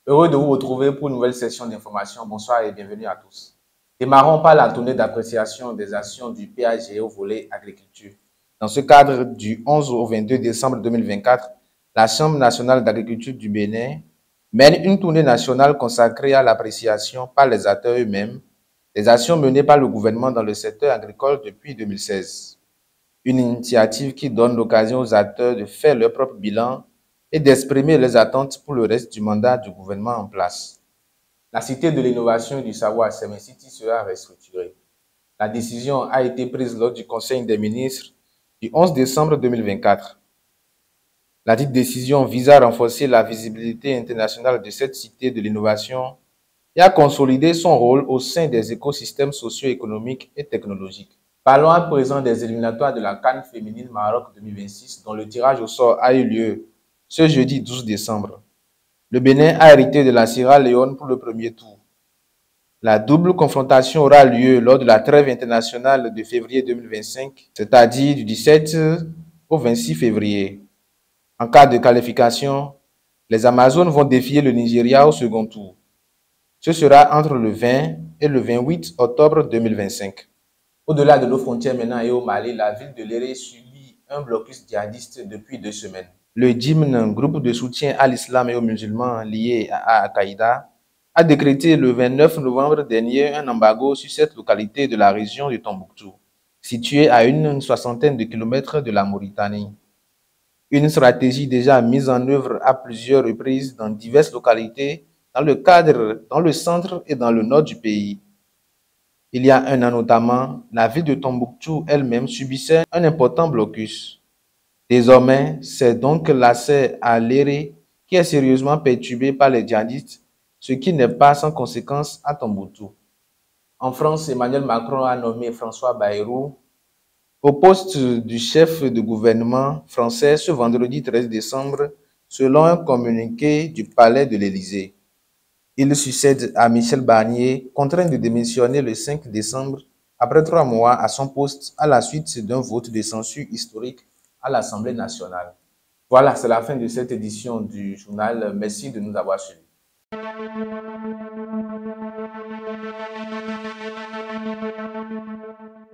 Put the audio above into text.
Heureux de vous retrouver pour une nouvelle session d'information. Bonsoir et bienvenue à tous. Démarrons par la tournée d'appréciation des actions du PAG au volet agriculture. Dans ce cadre, du 11 au 22 décembre 2024, la Chambre nationale d'agriculture du Bénin mène une tournée nationale consacrée à l'appréciation par les acteurs eux-mêmes des actions menées par le gouvernement dans le secteur agricole depuis 2016. Une initiative qui donne l'occasion aux acteurs de faire leur propre bilan et d'exprimer leurs attentes pour le reste du mandat du gouvernement en place. La Cité de l'innovation et du savoir, Semen City, sera restructurée. La décision a été prise lors du Conseil des ministres du 11 décembre 2024. Ladite décision vise à renforcer la visibilité internationale de cette Cité de l'innovation et à consolider son rôle au sein des écosystèmes socio-économiques et technologiques. Parlons à présent des éliminatoires de la CAN féminine Maroc 2026, dont le tirage au sort a eu lieu ce jeudi 12 décembre. Le Bénin a hérité de la Sierra Leone pour le premier tour. La double confrontation aura lieu lors de la trêve internationale de février 2025, c'est-à-dire du 17 au 26 février. En cas de qualification, les Amazones vont défier le Nigeria au second tour. Ce sera entre le 20 et le 28 octobre 2025. Au-delà de nos frontières maintenant et au Mali, la ville de Léré subit un blocus djihadiste depuis 2 semaines. Le DIMN, un groupe de soutien à l'islam et aux musulmans liés à Al-Qaïda, a décrété le 29 novembre dernier un embargo sur cette localité de la région de Tombouctou, située à une soixantaine de kilomètres de la Mauritanie. Une stratégie déjà mise en œuvre à plusieurs reprises dans diverses localités dans le centre et dans le nord du pays. Il y a un an notamment, la ville de Tombouctou elle-même subissait un important blocus. Désormais, c'est donc l'accès à Léré qui est sérieusement perturbé par les djihadistes, ce qui n'est pas sans conséquence à Tombouctou. En France, Emmanuel Macron a nommé François Bayrou au poste du chef de gouvernement français ce vendredi 13 décembre, selon un communiqué du palais de l'Élysée. Il succède à Michel Barnier, contraint de démissionner le 5 décembre après 3 mois à son poste à la suite d'un vote de censure historique à l'Assemblée nationale. Voilà, c'est la fin de cette édition du journal. Merci de nous avoir suivis.